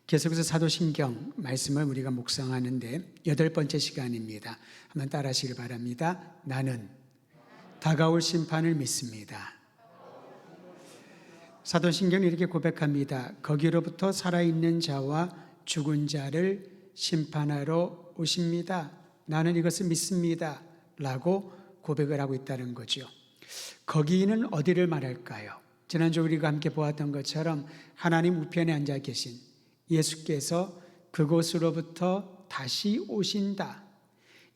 계속해서 사도신경 말씀을 우리가 묵상하는데 8번째 시간입니다. 한번 따라 하시길 바랍니다. 나는 다가올 심판을 믿습니다. 사도신경은 이렇게 고백합니다. 거기로부터 살아있는 자와 죽은 자를 심판하러 오십니다. 나는 이것을 믿습니다. 라고 고백을 하고 있다는 거죠. 거기는 어디를 말할까요? 지난주 우리가 함께 보았던 것처럼 하나님 우편에 앉아 계신 예수께서 그곳으로부터 다시 오신다.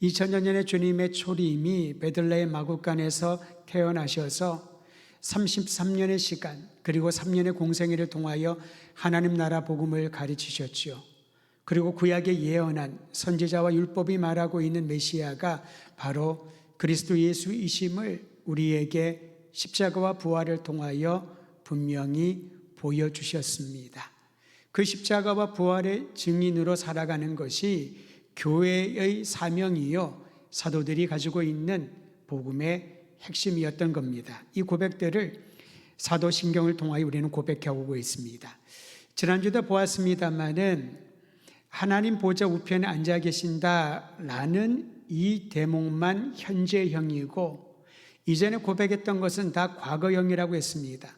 2000년 전에 주님의 초림이 베들레헴 마구간에서 태어나셔서 33년의 시간 그리고 3년의 공생애를 통하여 하나님 나라 복음을 가르치셨죠. 그리고 구약에 예언한 선지자와 율법이 말하고 있는 메시아가 바로 그리스도 예수이심을 우리에게 십자가와 부활을 통하여 분명히 보여주셨습니다. 그 십자가와 부활의 증인으로 살아가는 것이 교회의 사명이요 사도들이 가지고 있는 복음의 핵심이었던 겁니다. 이 고백들을 사도신경을 통하여 우리는 고백하고 있습니다. 지난주도 보았습니다마는 하나님 보좌 우편에 앉아 계신다라는 이 대목만 현재형이고 이전에 고백했던 것은 다 과거형이라고 했습니다.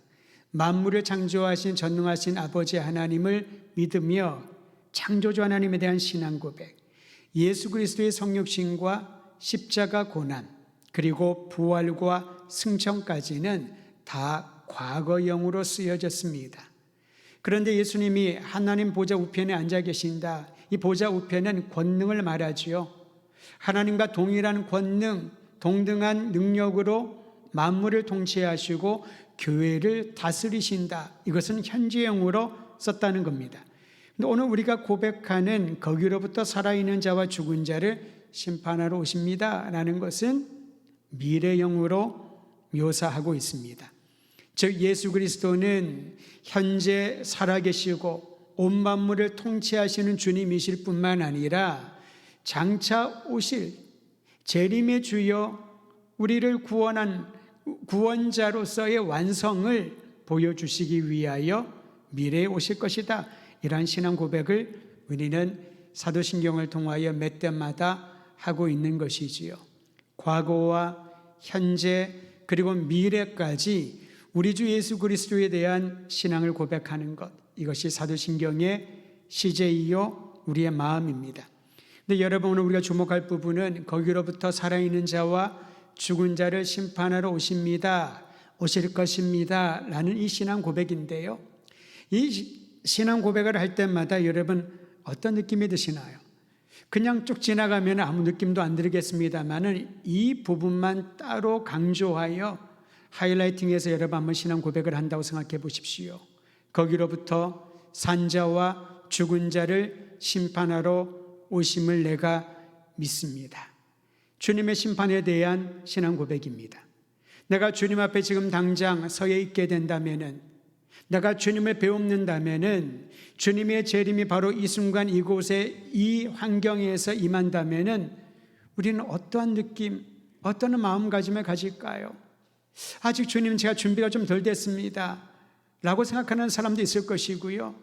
만물을 창조하신 전능하신 아버지 하나님을 믿으며 창조주 하나님에 대한 신앙 고백, 예수 그리스도의 성육신과 십자가 고난, 그리고 부활과 승천까지는 다 과거형으로 쓰여졌습니다. 그런데 예수님이 하나님 보좌 우편에 앉아 계신다. 이 보좌 우편은 권능을 말하지요. 하나님과 동일한 권능, 동등한 능력으로 만물을 통치하시고 교회를 다스리신다. 이것은 현재형으로 썼다는 겁니다. 근데 오늘 우리가 고백하는 거기로부터 살아있는 자와 죽은 자를 심판하러 오십니다 라는 것은 미래형으로 묘사하고 있습니다. 즉 예수 그리스도는 현재 살아계시고 온 만물을 통치하시는 주님이실 뿐만 아니라 장차 오실 재림의 주여 우리를 구원한 구원자로서의 완성을 보여주시기 위하여 미래에 오실 것이다. 이러한 신앙 고백을 우리는 사도신경을 통하여 몇 때마다 하고 있는 것이지요. 과거와 현재 그리고 미래까지 우리 주 예수 그리스도에 대한 신앙을 고백하는 것, 이것이 사도신경의 시제이요 우리의 마음입니다. 근데 여러분 오늘 우리가 주목할 부분은 거기로부터 살아있는 자와 죽은 자를 심판하러 오십니다. 오실 것입니다. 라는 이 신앙 고백인데요. 이 신앙 고백을 할 때마다 여러분 어떤 느낌이 드시나요? 그냥 쭉 지나가면 아무 느낌도 안 들겠습니다만 이 부분만 따로 강조하여 하이라이팅해서 여러분 한번 신앙 고백을 한다고 생각해 보십시오. 거기로부터 산 자와 죽은 자를 심판하러 오심을 내가 믿습니다. 주님의 심판에 대한 신앙 고백입니다. 내가 주님 앞에 지금 당장 서 있게 된다면은, 내가 주님을 배웁는다면은, 주님의 재림이 바로 이 순간 이곳에 이 환경에서 임한다면은 우리는 어떠한 느낌, 어떤 마음가짐을 가질까요? 아직 주님 제가 준비가 좀 덜 됐습니다 라고 생각하는 사람도 있을 것이고요.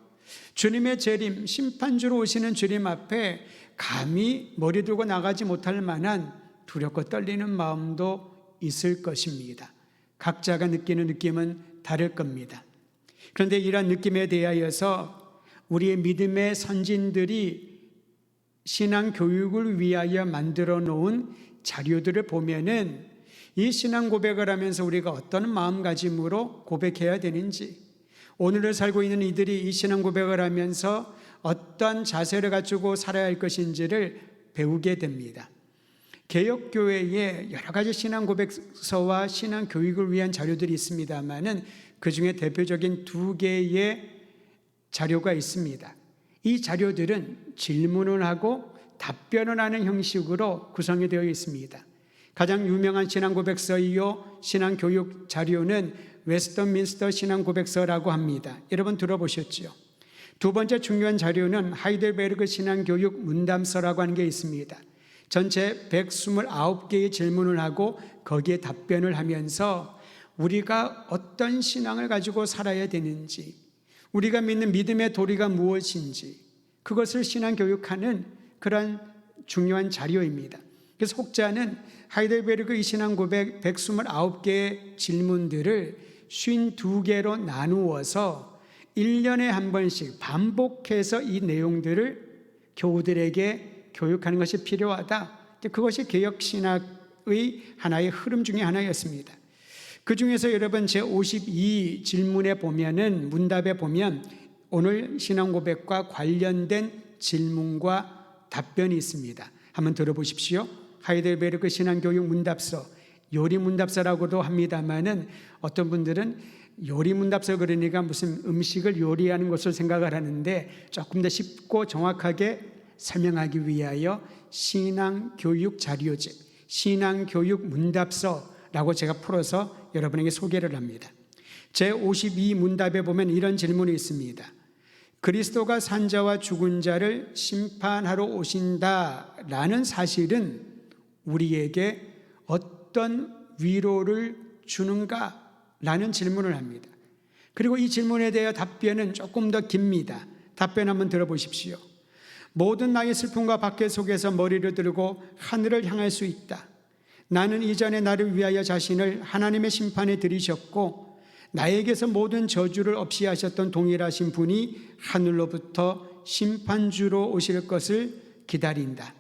주님의 재림, 심판주로 오시는 주님 앞에 감히 머리 들고 나가지 못할 만한 두렵고 떨리는 마음도 있을 것입니다. 각자가 느끼는 느낌은 다를 겁니다. 그런데 이러한 느낌에 대하여서 우리의 믿음의 선진들이 신앙 교육을 위하여 만들어 놓은 자료들을 보면은 이 신앙 고백을 하면서 우리가 어떤 마음가짐으로 고백해야 되는지, 오늘을 살고 있는 이들이 이 신앙 고백을 하면서 어떤 자세를 갖추고 살아야 할 것인지를 배우게 됩니다. 개혁교회에 여러 가지 신앙 고백서와 신앙 교육을 위한 자료들이 있습니다만은 그 중에 대표적인 2개의 자료가 있습니다. 이 자료들은 질문을 하고 답변을 하는 형식으로 구성이 되어 있습니다. 가장 유명한 신앙 고백서이요 신앙 교육 자료는 웨스터민스터 신앙 고백서라고 합니다. 여러분 들어보셨죠? 두 번째 중요한 자료는 하이델베르그 신앙 교육 문담서라고 하는 게 있습니다. 전체 129개의 질문을 하고 거기에 답변을 하면서 우리가 어떤 신앙을 가지고 살아야 되는지, 우리가 믿는 믿음의 도리가 무엇인지 그것을 신앙교육하는 그러한 중요한 자료입니다. 그래서 혹자는 하이델베르그 이 신앙고백 129개의 질문들을 52개로 나누어서 1년에 한 번씩 반복해서 이 내용들을 교우들에게 교육하는 것이 필요하다. 그것이 개혁신학의 하나의 흐름 중에 하나였습니다. 그 중에서 여러분 제52 질문에 보면은 문답에 보면 오늘 신앙고백과 관련된 질문과 답변이 있습니다. 한번 들어보십시오. 하이델베르크 신앙교육 문답서, 요리 문답서라고도 합니다만은 어떤 분들은 요리 문답서 그러니까 무슨 음식을 요리하는 것을 생각을 하는데 조금 더 쉽고 정확하게 설명하기 위하여 신앙교육 자료집, 신앙교육 문답서라고 제가 풀어서 여러분에게 소개를 합니다. 제52 문답에 보면 이런 질문이 있습니다. 그리스도가 산자와 죽은 자를 심판하러 오신다라는 사실은 우리에게 어떤 위로를 주는가라는 질문을 합니다. 그리고 이 질문에 대해 답변은 조금 더 깁니다. 답변 한번 들어보십시오. 모든 나의 슬픔과 박해 속에서 머리를 들고 하늘을 향할 수 있다. 나는 이전에 나를 위하여 자신을 하나님의 심판에 들이셨고 나에게서 모든 저주를 없이 하셨던 동일하신 분이 하늘로부터 심판주로 오실 것을 기다린다.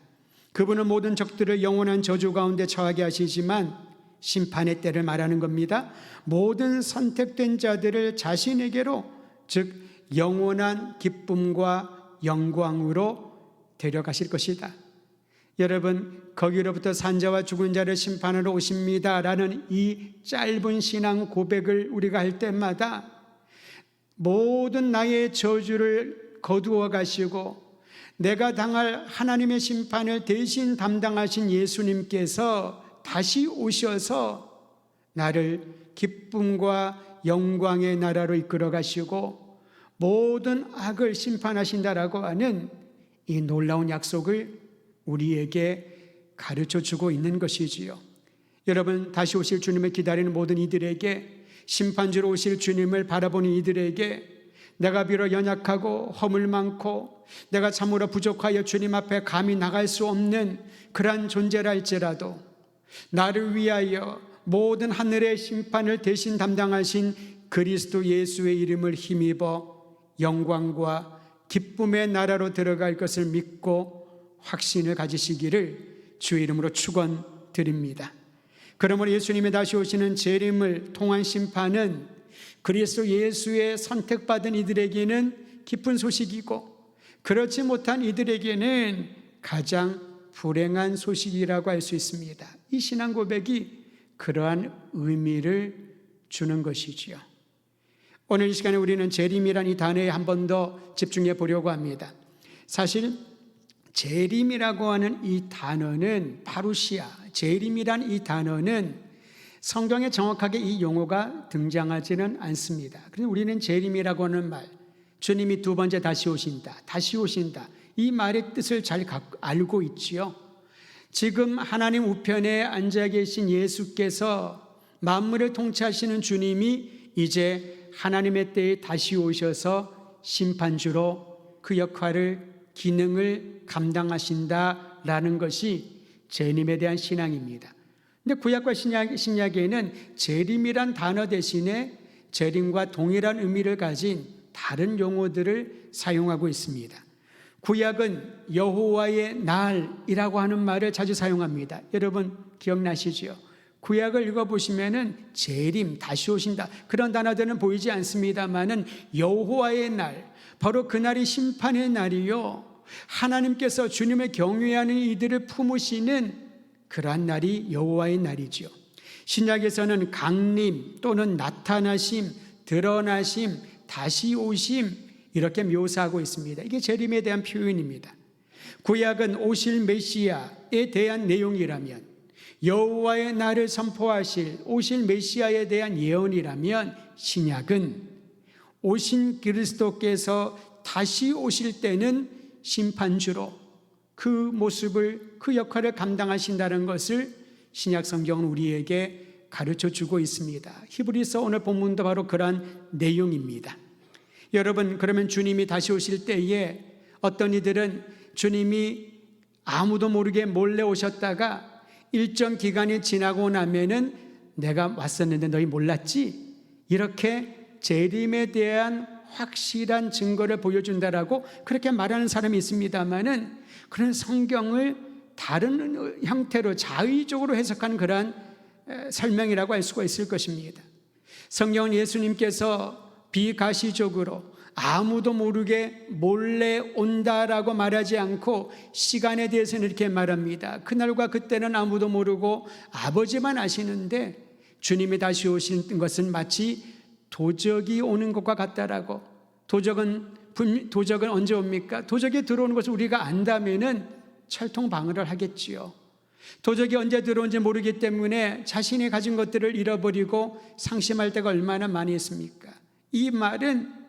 그분은 모든 적들을 영원한 저주 가운데 처하게 하시지만 심판의 때를 말하는 겁니다. 모든 선택된 자들을 자신에게로, 즉 영원한 기쁨과 영광으로 데려가실 것이다. 여러분, 거기로부터 산자와 죽은 자를 심판하러 오십니다라는 이 짧은 신앙 고백을 우리가 할 때마다 모든 나의 저주를 거두어 가시고 내가 당할 하나님의 심판을 대신 담당하신 예수님께서 다시 오셔서 나를 기쁨과 영광의 나라로 이끌어 가시고 모든 악을 심판하신다라고 하는 이 놀라운 약속을 우리에게 가르쳐 주고 있는 것이지요. 여러분, 다시 오실 주님을 기다리는 모든 이들에게, 심판주로 오실 주님을 바라보는 이들에게 내가 비록 연약하고 허물 많고 내가 참으로 부족하여 주님 앞에 감히 나갈 수 없는 그러한 존재라 할지라도 나를 위하여 모든 하늘의 심판을 대신 담당하신 그리스도 예수의 이름을 힘입어 영광과 기쁨의 나라로 들어갈 것을 믿고 확신을 가지시기를 주의 이름으로 축원드립니다. 그러므로 예수님이 다시 오시는 재림을 통한 심판은 그리스도 예수의 선택받은 이들에게는 기쁜 소식이고 그렇지 못한 이들에게는 가장 불행한 소식이라고 할 수 있습니다. 이 신앙 고백이 그러한 의미를 주는 것이지요. 오늘 이 시간에 우리는 재림이란 이 단어에 한 번 더 집중해 보려고 합니다. 사실 재림이라고 하는 이 단어는 파루시아, 재림이란 이 단어는 성경에 정확하게 이 용어가 등장하지는 않습니다. 그래서 우리는 재림이라고 하는 말, 주님이 두 번째 다시 오신다, 다시 오신다, 이 말의 뜻을 잘 알고 있지요. 지금 하나님 우편에 앉아 계신 예수께서 만물을 통치하시는 주님이 이제 하나님의 때에 다시 오셔서 심판주로 그 역할을, 기능을 감당하신다라는 것이 재림에 대한 신앙입니다. 근데 구약과 신약에는 재림이란 단어 대신에 재림과 동일한 의미를 가진 다른 용어들을 사용하고 있습니다. 구약은 여호와의 날이라고 하는 말을 자주 사용합니다. 여러분 기억나시죠? 구약을 읽어보시면은 재림, 다시 오신다, 그런 단어들은 보이지 않습니다만은 여호와의 날, 바로 그날이 심판의 날이요, 하나님께서 주님을 경외하는 이들을 품으시는 그러한 날이 여호와의 날이죠. 신약에서는 강림 또는 나타나심, 드러나심, 다시 오심, 이렇게 묘사하고 있습니다. 이게 재림에 대한 표현입니다. 구약은 오실 메시아에 대한 내용이라면, 여호와의 날을 선포하실 오실 메시아에 대한 예언이라면, 신약은 오신 그리스도께서 다시 오실 때는 심판주로 그 모습을, 그 역할을 감당하신다는 것을 신약 성경은 우리에게 가르쳐 주고 있습니다. 히브리서 오늘 본문도 바로 그러한 내용입니다. 여러분, 그러면 주님이 다시 오실 때에 어떤 이들은 주님이 아무도 모르게 몰래 오셨다가 일정 기간이 지나고 나면은 내가 왔었는데 너희 몰랐지? 이렇게 재림에 대한 확실한 증거를 보여준다라고 그렇게 말하는 사람이 있습니다만은, 그런 성경을 다른 형태로 자의적으로 해석하는 그러한 설명이라고 할 수가 있을 것입니다. 성경은 예수님께서 비가시적으로 아무도 모르게 몰래 온다라고 말하지 않고 시간에 대해서는 이렇게 말합니다. 그날과 그때는 아무도 모르고 아버지만 아시는데 주님이 다시 오시는 것은 마치 도적이 오는 것과 같다라고. 도적은 언제 옵니까? 도적이 들어오는 것을 우리가 안다면은 철통 방어를 하겠지요. 도적이 언제 들어온지 모르기 때문에 자신이 가진 것들을 잃어버리고 상심할 때가 얼마나 많이 있습니까? 이 말은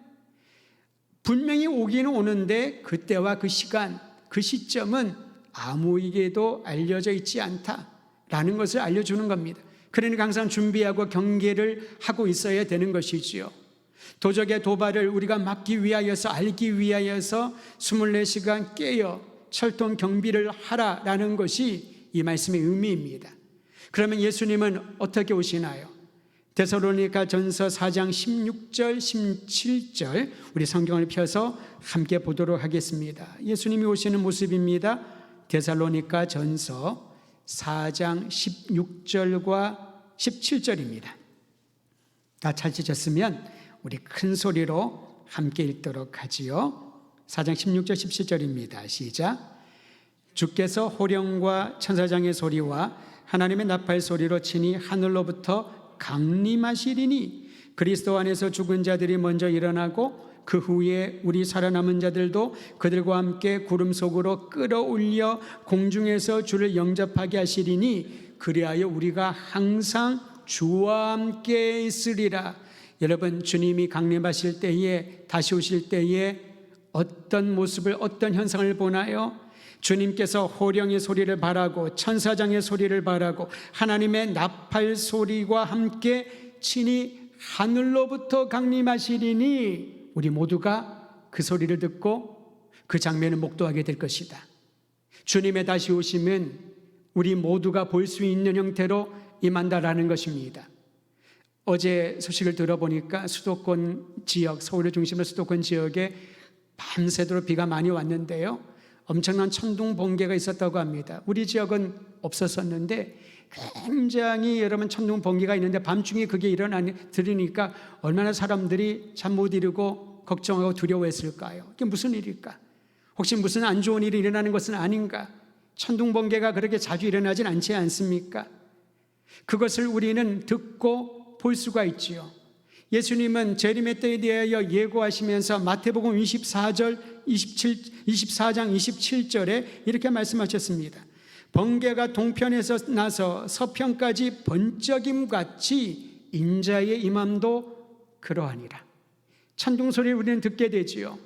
분명히 오기는 오는데 그때와 그 시간, 그 시점은 아무에게도 알려져 있지 않다라는 것을 알려주는 겁니다. 그러니까 항상 준비하고 경계를 하고 있어야 되는 것이지요. 도적의 도발을 우리가 막기 위하여서, 알기 위하여서 24시간 깨어 철통 경비를 하라라는 것이 이 말씀의 의미입니다. 그러면 예수님은 어떻게 오시나요? 데살로니가 전서 4장 16절 17절 우리 성경을 펴서 함께 보도록 하겠습니다. 예수님이 오시는 모습입니다. 데살로니가 전서 4장 16절과 17절입니다. 다 잘 지셨으면 우리 큰 소리로 함께 읽도록 하지요. 4장 16절 17절입니다. 시작. 주께서 호령과 천사장의 소리와 하나님의 나팔 소리로 친히 하늘로부터 강림하시리니 그리스도 안에서 죽은 자들이 먼저 일어나고 그 후에 우리 살아남은 자들도 그들과 함께 구름 속으로 끌어올려 공중에서 주를 영접하게 하시리니 그리하여 우리가 항상 주와 함께 있으리라. 여러분, 주님이 강림하실 때에, 다시 오실 때에 어떤 모습을, 어떤 현상을 보나요? 주님께서 호령의 소리를 발하고 천사장의 소리를 발하고 하나님의 나팔 소리와 함께 친히 하늘로부터 강림하시리니 우리 모두가 그 소리를 듣고 그 장면을 목도하게 될 것이다. 주님의 다시 오심은 우리 모두가 볼 수 있는 형태로 임한다라는 것입니다. 어제 소식을 들어보니까 수도권 지역, 서울을 중심으로 수도권 지역에 밤새도록 비가 많이 왔는데요, 엄청난 천둥 번개가 있었다고 합니다. 우리 지역은 없었었는데 굉장히 여러분 천둥 번개가 있는데 밤중에 그게 들으니까 얼마나 사람들이 잠 못 이루고 걱정하고 두려워했을까요? 이게 무슨 일일까? 혹시 무슨 안 좋은 일이 일어나는 것은 아닌가? 천둥 번개가 그렇게 자주 일어나진 않지 않습니까? 그것을 우리는 듣고 볼 수가 있지요. 예수님은 재림의 때에 대하여 예고하시면서 마태복음 24장 27절에 이렇게 말씀하셨습니다. 번개가 동편에서 나서 서편까지 번쩍임같이 인자의 임함도 그러하니라. 천둥 소리를 우리는 듣게 되지요.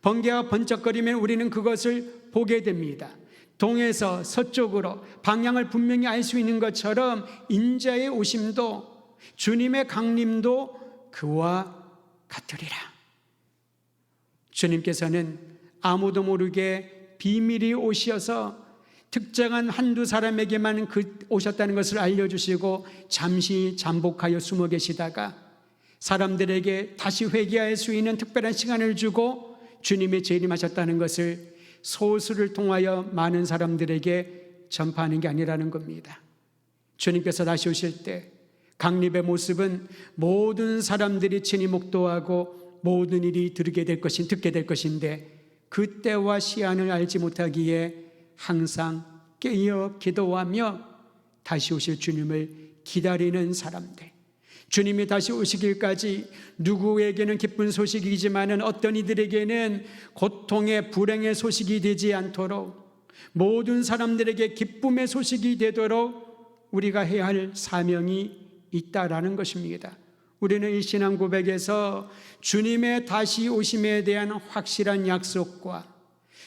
번개가 번쩍거리면 우리는 그것을 보게 됩니다. 동에서 서쪽으로 방향을 분명히 알 수 있는 것처럼 인자의 오심도, 주님의 강림도 그와 같으리라. 주님께서는 아무도 모르게 비밀이 오셔서 특정한 한두 사람에게만 오셨다는 것을 알려주시고 잠시 잠복하여 숨어 계시다가 사람들에게 다시 회개할 수 있는 특별한 시간을 주고 주님이 재림하셨다는 것을 소수를 통하여 많은 사람들에게 전파하는 게 아니라는 겁니다. 주님께서 다시 오실 때 강림의 모습은 모든 사람들이 친히 목도하고 모든 일이 듣게 될 것인데 그때와 시한을 알지 못하기에 항상 깨어 기도하며 다시 오실 주님을 기다리는 사람들, 주님이 다시 오시길까지 누구에게는 기쁜 소식이지만 어떤 이들에게는 고통의 불행의 소식이 되지 않도록 모든 사람들에게 기쁨의 소식이 되도록 우리가 해야 할 사명이 있다라는 것입니다. 우리는 이 신앙 고백에서 주님의 다시 오심에 대한 확실한 약속과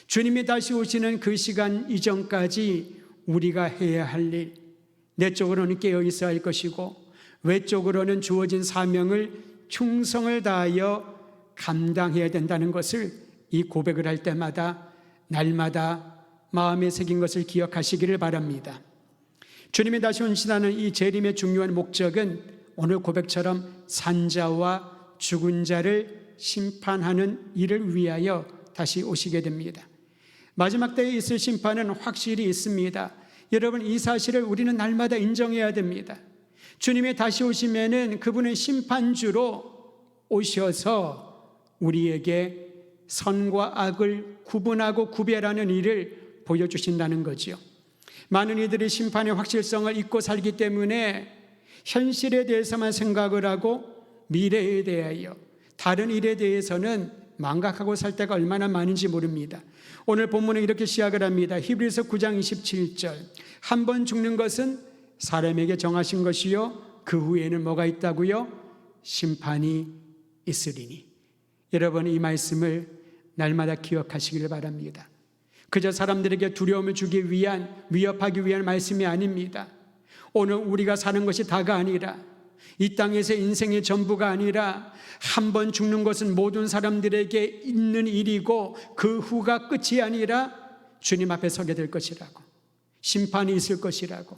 주님이 다시 오시는 그 시간 이전까지 우리가 해야 할 일, 내적으로는 깨어 있어야 할 것이고 외적으로는 주어진 사명을 충성을 다하여 감당해야 된다는 것을 이 고백을 할 때마다 날마다 마음에 새긴 것을 기억하시기를 바랍니다. 주님이 다시 오신다는 이 재림의 중요한 목적은 오늘 고백처럼 산자와 죽은 자를 심판하는 일을 위하여 다시 오시게 됩니다. 마지막 때에 있을 심판은 확실히 있습니다. 여러분, 이 사실을 우리는 날마다 인정해야 됩니다. 주님이 다시 오시면은 그분은 심판주로 오셔서 우리에게 선과 악을 구분하고 구별하는 일을 보여주신다는 거죠. 많은 이들이 심판의 확실성을 잊고 살기 때문에 현실에 대해서만 생각을 하고 미래에 대하여 다른 일에 대해서는 망각하고 살 때가 얼마나 많은지 모릅니다. 오늘 본문은 이렇게 시작을 합니다. 히브리서 9장 27절. 한 번 죽는 것은 사람에게 정하신 것이요 그 후에는 뭐가 있다고요? 심판이 있으리니. 여러분, 이 말씀을 날마다 기억하시길 바랍니다. 그저 사람들에게 두려움을 주기 위한, 위협하기 위한 말씀이 아닙니다. 오늘 우리가 사는 것이 다가 아니라, 이 땅에서 인생의 전부가 아니라 한 번 죽는 것은 모든 사람들에게 있는 일이고 그 후가 끝이 아니라 주님 앞에 서게 될 것이라고, 심판이 있을 것이라고,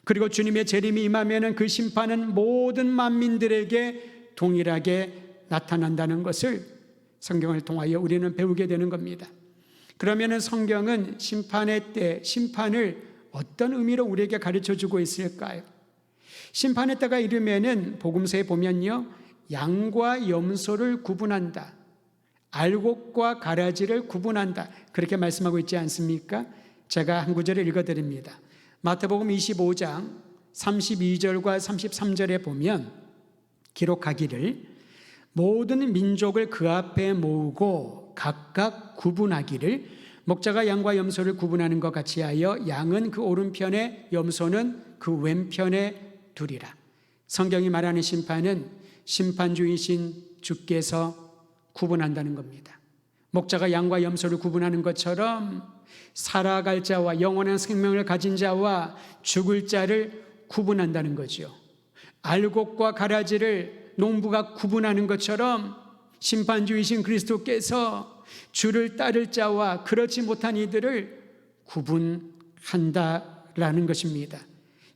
그리고 주님의 재림이 임하면 그 심판은 모든 만민들에게 동일하게 나타난다는 것을 성경을 통하여 우리는 배우게 되는 겁니다. 그러면 성경은 심판의 때, 심판을 어떤 의미로 우리에게 가르쳐주고 있을까요? 심판의 때가 이르면은 복음서에 보면요, 양과 염소를 구분한다, 알곡과 가라지를 구분한다, 그렇게 말씀하고 있지 않습니까? 제가 한 구절을 읽어드립니다. 마태복음 25장 32절과 33절에 보면 기록하기를 모든 민족을 그 앞에 모으고 각각 구분하기를 목자가 양과 염소를 구분하는 것 같이 하여 양은 그 오른편에 염소는 그 왼편에 두리라. 성경이 말하는 심판은 심판주이신 주께서 구분한다는 겁니다. 목자가 양과 염소를 구분하는 것처럼 살아갈 자와 영원한 생명을 가진 자와 죽을 자를 구분한다는 거죠. 알곡과 가라지를 농부가 구분하는 것처럼 심판주이신 그리스도께서 주를 따를 자와 그렇지 못한 이들을 구분한다라는 것입니다.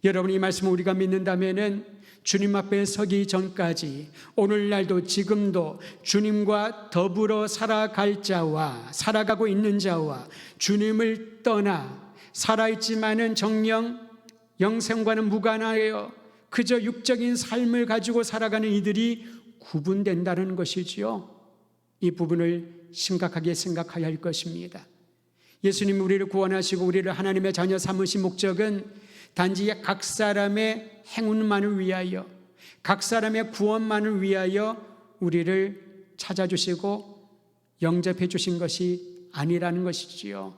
여러분, 이 말씀을 우리가 믿는다면은 주님 앞에 서기 전까지 오늘날도 지금도 주님과 더불어 살아갈 자와 살아가고 있는 자와 주님을 떠나 살아있지만은 정령 영생과는 무관하여 그저 육적인 삶을 가지고 살아가는 이들이 구분된다는 것이지요. 이 부분을 심각하게 생각해야 할 것입니다. 예수님이 우리를 구원하시고 우리를 하나님의 자녀 삼으신 목적은 단지 각 사람의 행운만을 위하여, 각 사람의 구원만을 위하여 우리를 찾아주시고 영접해 주신 것이 아니라는 것이지요.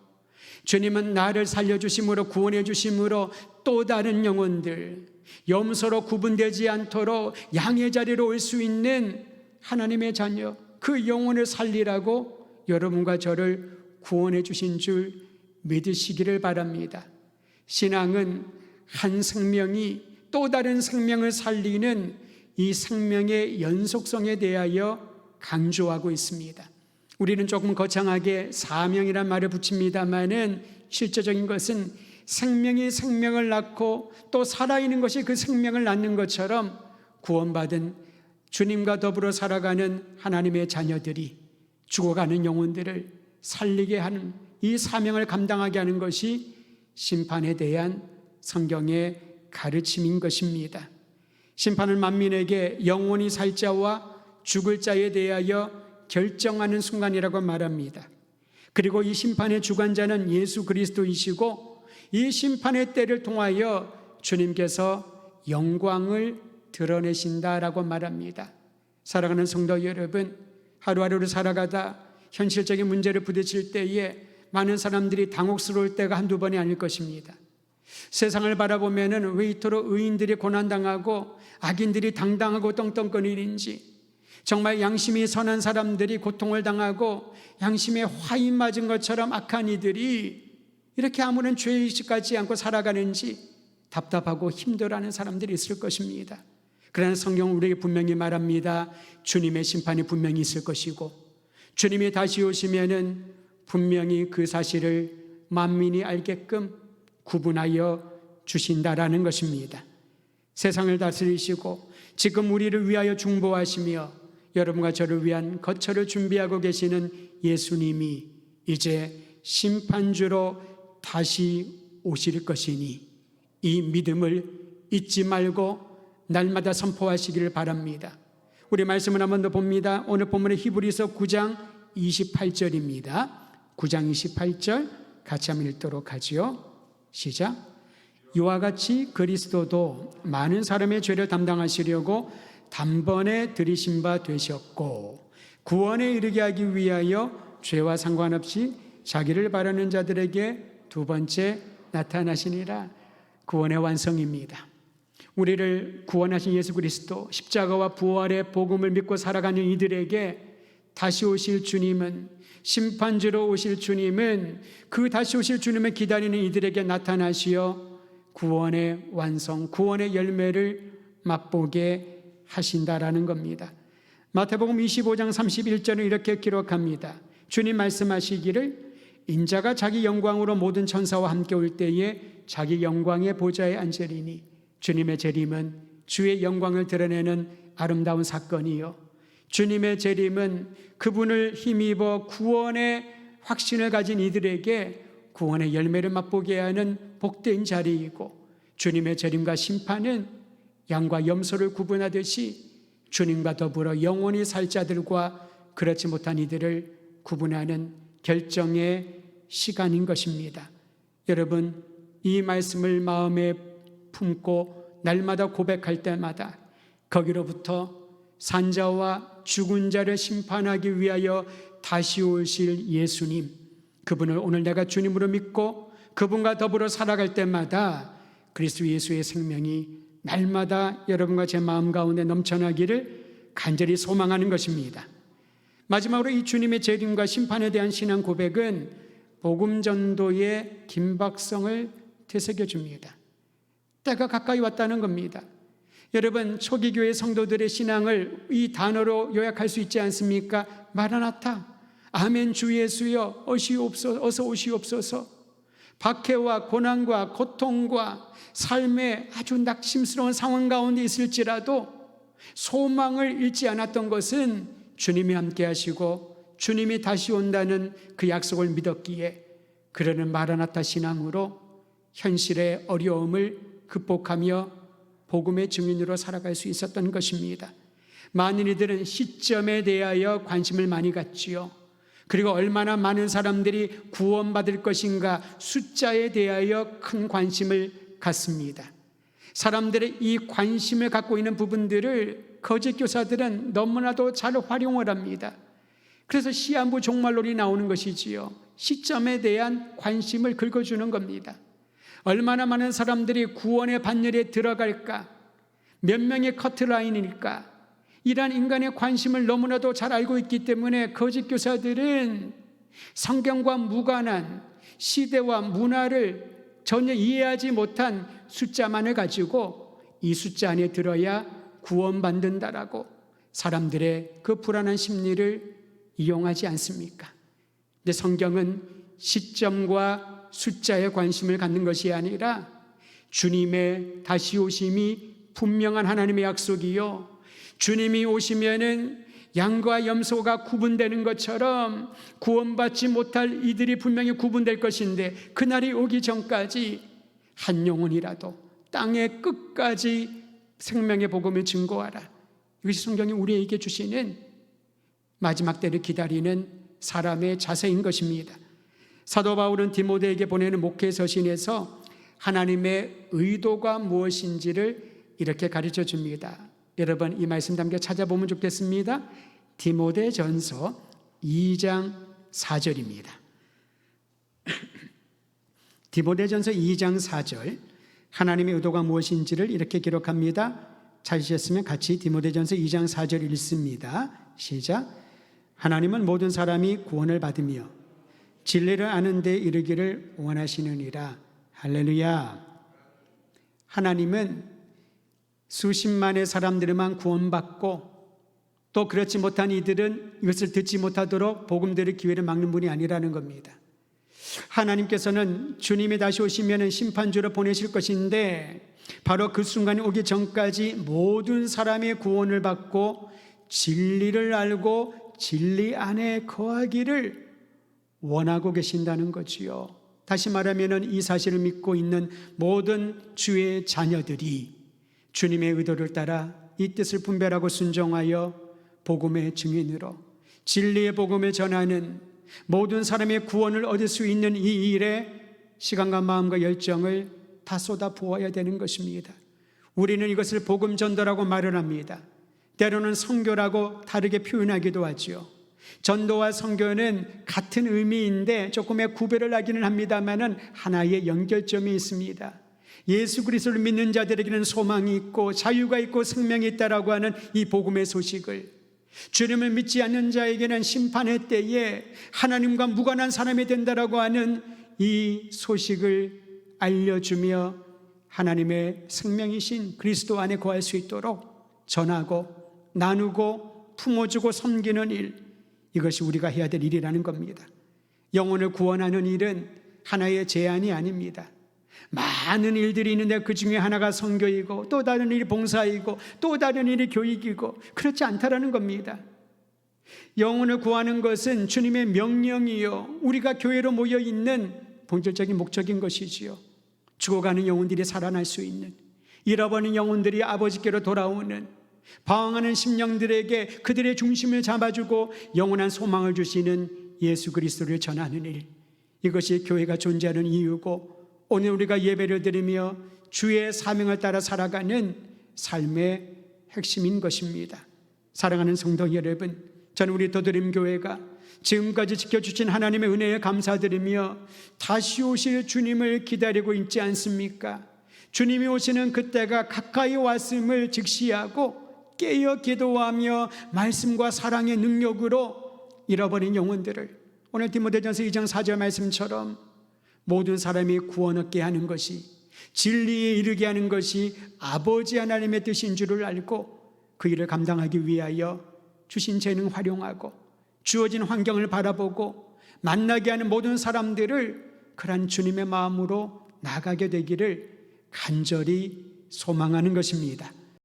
주님은 나를 살려주심으로, 구원해 주심으로 또 다른 영혼들, 염소로 구분되지 않도록 양의 자리로 올 수 있는 하나님의 자녀, 그 영혼을 살리라고 여러분과 저를 구원해 주신 줄 믿으시기를 바랍니다. 신앙은 한 생명이 또 다른 생명을 살리는 이 생명의 연속성에 대하여 강조하고 있습니다. 우리는 조금 거창하게 사명이란 말을 붙입니다만은 실제적인 것은 생명이 생명을 낳고 또 살아있는 것이 그 생명을 낳는 것처럼 구원받은 주님과 더불어 살아가는 하나님의 자녀들이 죽어가는 영혼들을 살리게 하는 이 사명을 감당하게 하는 것이 심판에 대한 성경의 가르침인 것입니다. 심판은 만민에게 영원히 살 자와 죽을 자에 대하여 결정하는 순간이라고 말합니다. 그리고 이 심판의 주관자는 예수 그리스도이시고 이 심판의 때를 통하여 주님께서 영광을 드러내신다라고 말합니다. 사랑하는 성도 여러분, 하루하루를 살아가다 현실적인 문제를 부딪힐 때에 많은 사람들이 당혹스러울 때가 한두 번이 아닐 것입니다. 세상을 바라보면은 왜 이토록 의인들이 고난당하고 악인들이 당당하고 떵떵거리는지, 정말 양심이 선한 사람들이 고통을 당하고 양심에 화이 맞은 것처럼 악한 이들이 이렇게 아무런 죄의식 갖지 않고 살아가는지 답답하고 힘들어하는 사람들이 있을 것입니다. 그러나 성경은 우리에게 분명히 말합니다. 주님의 심판이 분명히 있을 것이고 주님이 다시 오시면은 분명히 그 사실을 만민이 알게끔 구분하여 주신다라는 것입니다. 세상을 다스리시고 지금 우리를 위하여 중보하시며 여러분과 저를 위한 거처를 준비하고 계시는 예수님이 이제 심판주로 다시 오실 것이니 이 믿음을 잊지 말고 날마다 선포하시기를 바랍니다. 우리 말씀을 한 번 더 봅니다. 오늘 본문의 히브리서 9장 28절입니다. 9장 28절 같이 한번 읽도록 하지요. 시작. 이와 같이 그리스도도 많은 사람의 죄를 담당하시려고 단번에 들이신 바 되셨고 구원에 이르게 하기 위하여 죄와 상관없이 자기를 바라는 자들에게 두 번째 나타나시니라. 구원의 완성입니다. 우리를 구원하신 예수 그리스도 십자가와 부활의 복음을 믿고 살아가는 이들에게 다시 오실 주님은, 심판주로 오실 주님은 그 다시 오실 주님을 기다리는 이들에게 나타나시어 구원의 완성, 구원의 열매를 맛보게 하신다라는 겁니다. 마태복음 25장 31절은 이렇게 기록합니다. 주님 말씀하시기를 인자가 자기 영광으로 모든 천사와 함께 올 때에 자기 영광의 보좌에 앉으리니. 주님의 재림은 주의 영광을 드러내는 아름다운 사건이요, 주님의 재림은 그분을 힘입어 구원의 확신을 가진 이들에게 구원의 열매를 맛보게 하는 복된 자리이고, 주님의 재림과 심판은 양과 염소를 구분하듯이 주님과 더불어 영원히 살 자들과 그렇지 못한 이들을 구분하는 결정의 시간인 것입니다. 여러분, 이 말씀을 마음에 품고 날마다 고백할 때마다 거기로부터 산자와 죽은 자를 심판하기 위하여 다시 오실 예수님, 그분을 오늘 내가 주님으로 믿고 그분과 더불어 살아갈 때마다 그리스도 예수의 생명이 날마다 여러분과 제 마음 가운데 넘쳐나기를 간절히 소망하는 것입니다. 마지막으로 이 주님의 재림과 심판에 대한 신앙 고백은 복음 전도의 긴박성을 되새겨줍니다. 때가 가까이 왔다는 겁니다. 여러분, 초기 교회 성도들의 신앙을 이 단어로 요약할 수 있지 않습니까? 마라나타, 아멘 주 예수여 어서 오시옵소서. 박해와 고난과 고통과 삶의 아주 낙심스러운 상황 가운데 있을지라도 소망을 잃지 않았던 것은 주님이 함께 하시고 주님이 다시 온다는 그 약속을 믿었기에 그러는 마라나타 신앙으로 현실의 어려움을 극복하며 복음의 증인으로 살아갈 수 있었던 것입니다. 많은 이들은 시점에 대하여 관심을 많이 갖지요. 그리고 얼마나 많은 사람들이 구원받을 것인가 숫자에 대하여 큰 관심을 갖습니다. 사람들의 이 관심을 갖고 있는 부분들을 거짓 교사들은 너무나도 잘 활용을 합니다. 그래서 시한부 종말론이 나오는 것이지요. 시점에 대한 관심을 긁어주는 겁니다. 얼마나 많은 사람들이 구원의 반열에 들어갈까, 몇 명의 커트라인일까, 이러한 인간의 관심을 너무나도 잘 알고 있기 때문에 거짓 교사들은 성경과 무관한 시대와 문화를 전혀 이해하지 못한 숫자만을 가지고 이 숫자 안에 들어야 구원받는다라고 사람들의 그 불안한 심리를 이용하지 않습니까? 근데 성경은 시점과 숫자에 관심을 갖는 것이 아니라 주님의 다시 오심이 분명한 하나님의 약속이요, 주님이 오시면은 양과 염소가 구분되는 것처럼 구원받지 못할 이들이 분명히 구분될 것인데, 그날이 오기 전까지 한 영혼이라도 땅의 끝까지 생명의 복음을 증거하라. 이것이 성경이 우리에게 주시는 마지막 때를 기다리는 사람의 자세인 것입니다. 사도 바울은 디모데에게 보내는 목회 서신에서 하나님의 의도가 무엇인지를 이렇게 가르쳐 줍니다. 여러분, 이 말씀 담겨 찾아보면 좋겠습니다. 디모데전서 2장 4절입니다. 디모데전서 2장 4절, 하나님의 의도가 무엇인지를 이렇게 기록합니다. 찾으셨으면 같이 디모데전서 2장 4절 읽습니다. 시작. 하나님은 모든 사람이 구원을 받으며 진리를 아는 데 이르기를 원하시느니라. 할렐루야. 하나님은 수십만의 사람들만 구원받고 또 그렇지 못한 이들은 이것을 듣지 못하도록 복음 들을 기회를 막는 분이 아니라는 겁니다. 하나님께서는 주님이 다시 오시면 심판주로 보내실 것인데 바로 그 순간이 오기 전까지 모든 사람의 구원을 받고 진리를 알고 진리 안에 거하기를 원하고 계신다는 거지요. 다시 말하면 이 사실을 믿고 있는 모든 주의 자녀들이 주님의 의도를 따라 이 뜻을 분별하고 순종하여 복음의 증인으로 진리의 복음을 전하는 모든 사람의 구원을 얻을 수 있는 이 일에 시간과 마음과 열정을 다 쏟아 부어야 되는 것입니다. 우리는 이것을 복음 전도라고 말을 합니다. 때로는 선교라고 다르게 표현하기도 하죠. 전도와 선교는 같은 의미인데 조금의 구별을 하기는 합니다만 하나의 연결점이 있습니다. 예수 그리스도를 믿는 자들에게는 소망이 있고 자유가 있고 생명이 있다라고 하는 이 복음의 소식을, 주님을 믿지 않는 자에게는 심판의 때에 하나님과 무관한 사람이 된다라고 하는 이 소식을 알려주며 하나님의 생명이신 그리스도 안에 거할 수 있도록 전하고 나누고 품어주고 섬기는 일, 이것이 우리가 해야 될 일이라는 겁니다. 영혼을 구원하는 일은 하나의 제안이 아닙니다. 많은 일들이 있는데 그 중에 하나가 선교이고 또 다른 일이 봉사이고 또 다른 일이 교육이고 그렇지 않다라는 겁니다. 영혼을 구하는 것은 주님의 명령이요, 우리가 교회로 모여 있는 본질적인 목적인 것이지요. 죽어가는 영혼들이 살아날 수 있는, 잃어버린 영혼들이 아버지께로 돌아오는, 방황하는 심령들에게 그들의 중심을 잡아주고 영원한 소망을 주시는 예수 그리스도를 전하는 일, 이것이 교회가 존재하는 이유고 오늘 우리가 예배를 드리며 주의 사명을 따라 살아가는 삶의 핵심인 것입니다. 사랑하는 성도 여러분, 저는 우리 도드림교회가 지금까지 지켜주신 하나님의 은혜에 감사드리며 다시 오실 주님을 기다리고 있지 않습니까? 주님이 오시는 그때가 가까이 왔음을 직시하고 깨어 기도하며 말씀과 사랑의 능력으로 잃어버린 영혼들을, 오늘 디모데전서 2장 4절 말씀처럼 모든 사람이 구원 얻게 하는 것이, 진리에 이르게 하는 것이 아버지 하나님의 뜻인 줄을 알고 그 일을 감당하기 위하여 주신 재능 활용하고 주어진 환경을 바라보고 만나게 하는 모든 사람들을 그런 주님의 마음으로 나가게 되기를 간절히 소망하는 것입니다.